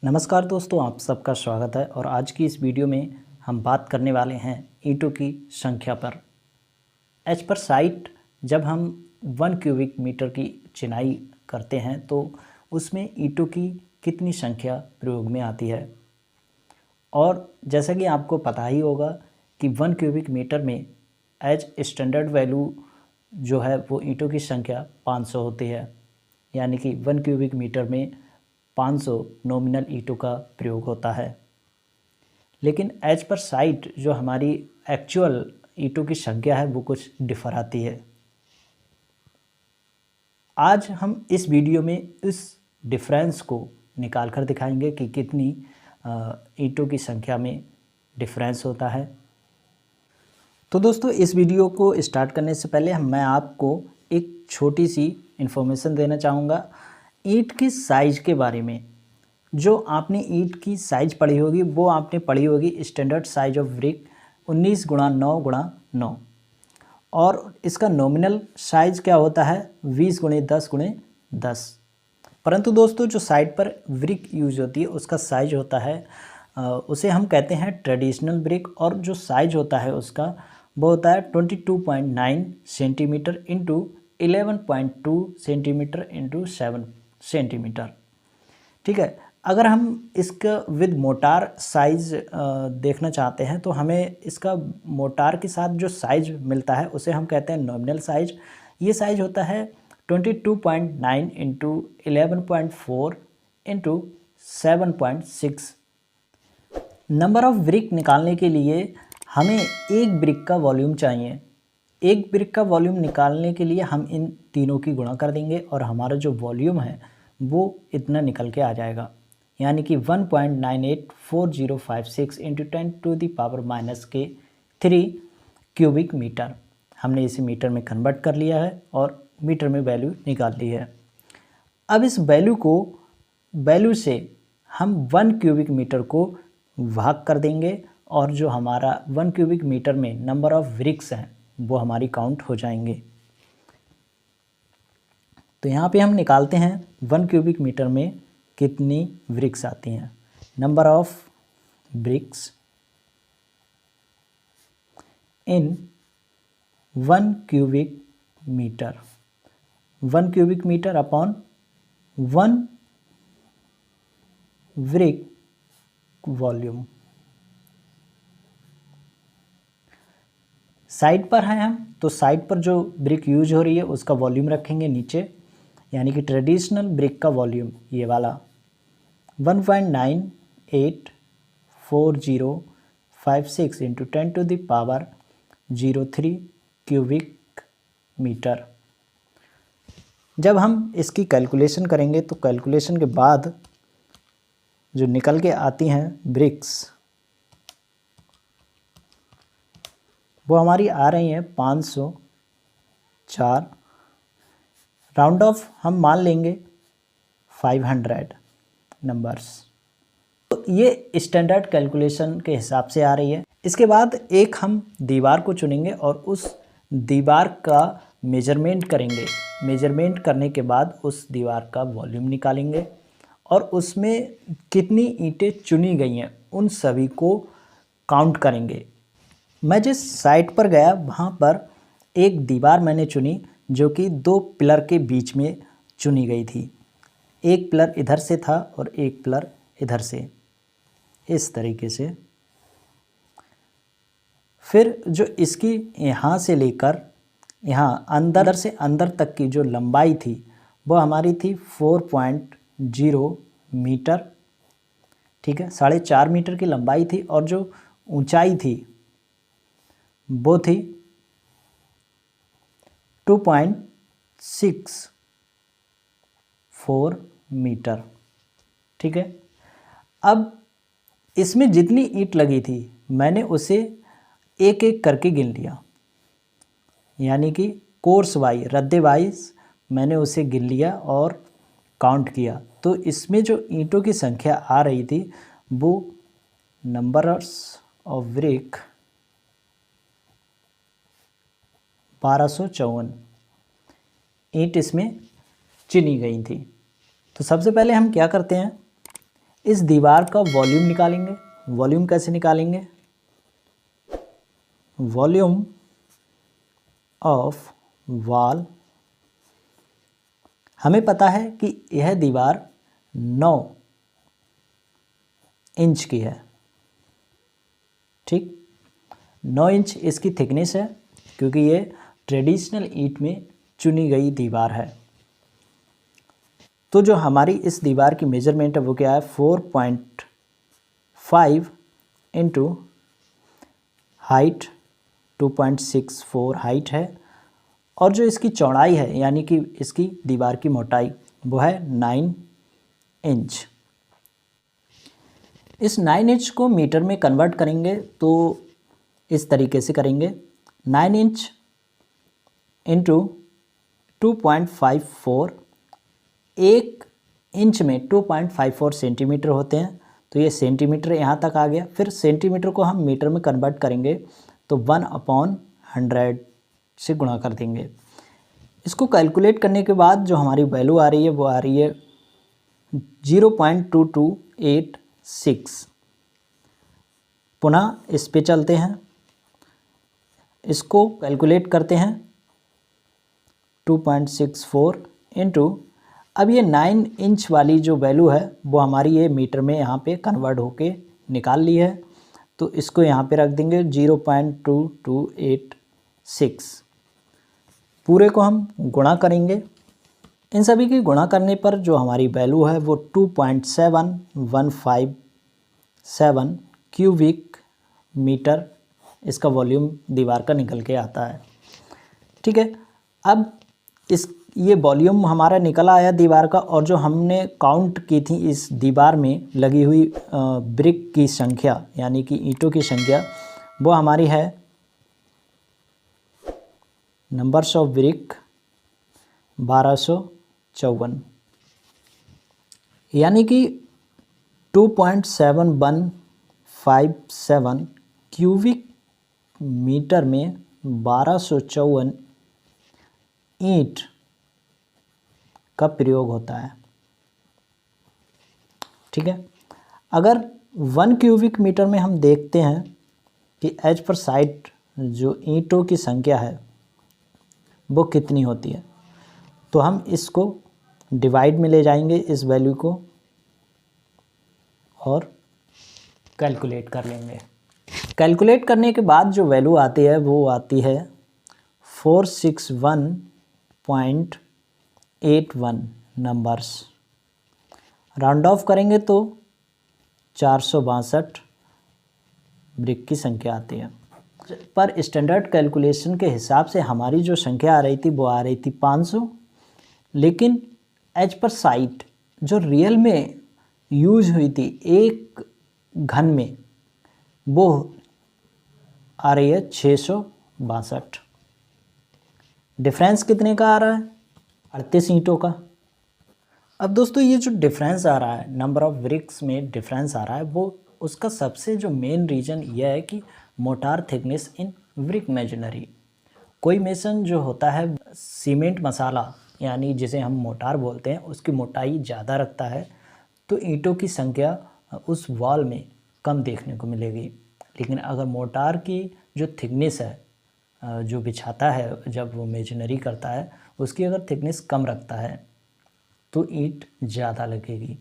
नमस्कार दोस्तों, आप सबका स्वागत है। और आज की इस वीडियो में हम बात करने वाले हैं ईंटों की संख्या पर। एज पर साइट जब हम 1 क्यूबिक मीटर की चिनाई करते हैं तो उसमें ईंटों की कितनी संख्या प्रयोग में आती है। और जैसा कि आपको पता ही होगा कि 1 क्यूबिक मीटर में एज स्टैंडर्ड वैल्यू जो है वो ईंटों की संख्या 500 होती है। यानी कि 1 क्यूबिक मीटर में 500 नॉमिनल ईंटों का प्रयोग होता है। लेकिन एज पर साइट जो हमारी एक्चुअल ईंटों की संख्या है वो कुछ डिफर आती है। आज हम इस वीडियो में इस डिफरेंस को निकाल कर दिखाएंगे कि कितनी ईंटों की संख्या में डिफरेंस होता है। तो दोस्तों, इस वीडियो को स्टार्ट करने से पहले मैं आपको एक छोटी सी इन्फॉर्मेशन देना चाहूँगा ईंट की साइज़ के बारे में। जो आपने ईंट की साइज़ पढ़ी होगी वो आपने पढ़ी होगी standard size of brick 19x9x9 और इसका नॉमिनल साइज़ क्या होता है 20x10x10। परंतु दोस्तों, जो साइड पर ब्रिक यूज होती है उसका साइज होता है उसे हम कहते हैं ट्रेडिशनल ब्रिक, और जो साइज होता है उसका वो होता है 22.9 centimetre into 11.2 centimetre into 7 centimetre. ठीक है। अगर हम इसका विद मोटार साइज़ देखना चाहते हैं तो हमें इसका मोटार के साथ जो साइज मिलता है उसे हम कहते हैं नॉमिनल साइज। ये साइज होता है 22.9 into 11.4 into 7.6। Number of brick निकालने के लिए हमें एक ब्रिक का वॉल्यूम चाहिए। एक ब्रिक का वॉल्यूम निकालने के लिए हम इन तीनों की गुणा कर देंगे और हमारा जो वॉल्यूम है वो इतना निकल के आ जाएगा। यानी कि 1.984056 इंटू 10⁻⁻³ क्यूबिक मीटर। हमने इसे मीटर में कन्वर्ट कर लिया है और मीटर में वैल्यू निकाल ली है। अब इस वैल्यू से हम 1 क्यूबिक मीटर को भाग कर देंगे और जो हमारा 1 क्यूबिक मीटर में नंबर ऑफ ब्रिक्स हैं वो हमारी काउंट हो जाएंगे। तो यहाँ पे हम निकालते हैं 1 क्यूबिक मीटर में कितनी ब्रिक्स आती हैं। Number of bricks in 1 cubic metre, 1 cubic metre upon 1 brick volume. Side पर हैं हम तो साइड पर जो ब्रिक यूज हो रही है उसका वॉल्यूम रखेंगे नीचे, यानी कि ट्रेडिशनल ब्रिक का वॉल्यूम ये वाला 1.984056 इंटू 10⁻03 क्यूबिक मीटर। जब हम इसकी कैलकुलेशन करेंगे तो कैलकुलेशन के बाद जो निकल के आती हैं ब्रिक्स वो हमारी आ रही हैं 504। राउंड ऑफ हम मान लेंगे 500 नंबर्स। तो ये स्टैंडर्ड कैलकुलेशन के हिसाब से आ रही है। इसके बाद एक हम दीवार को चुनेंगे और उस दीवार का मेजरमेंट करेंगे। मेजरमेंट करने के बाद उस दीवार का वॉल्यूम निकालेंगे और उसमें कितनी ईंटें चुनी गई हैं उन सभी को काउंट करेंगे। मैं जिस साइट पर गया वहाँ पर एक दीवार मैंने चुनी जो कि 2 पिलर के बीच में चुनी गई थी। एक पिलर इधर से था और एक पिलर इधर से, इस तरीके से। फिर जो इसकी यहाँ से लेकर यहाँ अंदर से अंदर तक की जो लंबाई थी वो हमारी थी 4.0 मीटर। ठीक है, 4.5 मीटर की लंबाई थी और जो ऊंचाई थी वो थी 2.64 मीटर। ठीक है। अब इसमें जितनी ईंट लगी थी मैंने उसे एक एक करके गिन लिया, यानी कि कोर्स वाइज, रद्दे वाइज मैंने उसे गिन लिया और काउंट किया। तो इसमें जो ईंटों की संख्या आ रही थी वो नंबर्स ऑफ ब्रिक 1254 ईंट इसमें चुनी गई थी। तो सबसे पहले हम क्या करते हैं, इस दीवार का वॉल्यूम निकालेंगे। वॉल्यूम कैसे निकालेंगे? वॉल्यूम ऑफ वॉल, हमें पता है कि यह दीवार 9 इंच की है, ठीक। 9 इंच इसकी थिकनेस है, क्योंकि ये ट्रेडिशनल ईंट में चुनी गई दीवार है। तो जो हमारी इस दीवार की मेजरमेंट है वो क्या है? 4.5 इंटू हाइट 2.64 हाइट है, और जो इसकी चौड़ाई है यानी कि इसकी दीवार की मोटाई वो है 9 इंच। इस 9 इंच को मीटर में कन्वर्ट करेंगे तो इस तरीके से करेंगे। 9 इंच इंटू 2.54, 1 इंच में 2.54 सेंटीमीटर होते हैं, तो ये सेंटीमीटर यहाँ तक आ गया। फिर सेंटीमीटर को हम मीटर में कन्वर्ट करेंगे तो 1/100 से गुणा कर देंगे। इसको कैलकुलेट करने के बाद जो हमारी वैल्यू आ रही है वो आ रही है 0.2286। पुनः इस पे चलते हैं, इसको कैलकुलेट करते हैं। 2.64 इंटू, अब ये 9 इंच वाली जो वैल्यू है वो हमारी ये मीटर में यहाँ पे कन्वर्ट होके निकाल ली है, तो इसको यहाँ पे रख देंगे 0.2286। पूरे को हम गुणा करेंगे। इन सभी की गुणा करने पर जो हमारी वैल्यू है वो 2.7157 क्यूबिक मीटर इसका वॉल्यूम दीवार का निकल के आता है, ठीक है। अब ये वॉल्यूम हमारा निकल आया दीवार का, और जो हमने काउंट की थी इस दीवार में लगी हुई ब्रिक की संख्या यानी कि ईंटों की संख्या, वो हमारी है नंबर्स ऑफ ब्रिक 1254, यानी कि 2.7157 क्यूबिक मीटर में 1254 ईंट का प्रयोग होता है, ठीक है। अगर 1 क्यूबिक मीटर में हम देखते हैं कि एज पर साइट जो ईंटों की संख्या है वो कितनी होती है, तो हम इसको डिवाइड में ले जाएंगे इस वैल्यू को और कैलकुलेट कर लेंगे। कैलकुलेट करने के बाद जो वैल्यू आती है वो आती है 461.81 नंबर्स। राउंड ऑफ करेंगे तो 462 ब्रिक की संख्या आती है। पर स्टैंडर्ड कैलकुलेशन के हिसाब से हमारी जो संख्या आ रही थी वो आ रही थी 500, लेकिन एज पर साइट जो रियल में यूज हुई थी एक घन में वो आ रही है 662। डिफरेंस कितने का आ रहा है? 38 ईंटों का। अब दोस्तों ये जो डिफरेंस आ रहा है, नंबर ऑफ ब्रिक्स में डिफरेंस आ रहा है, वो उसका सबसे जो मेन रीज़न यह है कि मोटार थिकनेस इन ब्रिक मेजनरी। कोई मेसन जो होता है सीमेंट मसाला यानी जिसे हम मोटार बोलते हैं, उसकी मोटाई ज़्यादा रखता है, तो ईंटों की संख्या उस वॉल में कम देखने को मिलेगी। लेकिन अगर मोटार की जो थिकनेस है जो बिछाता है जब वो मेजनरी करता है, उसकी अगर थिकनेस कम रखता है तो ईंट ज़्यादा लगेगी।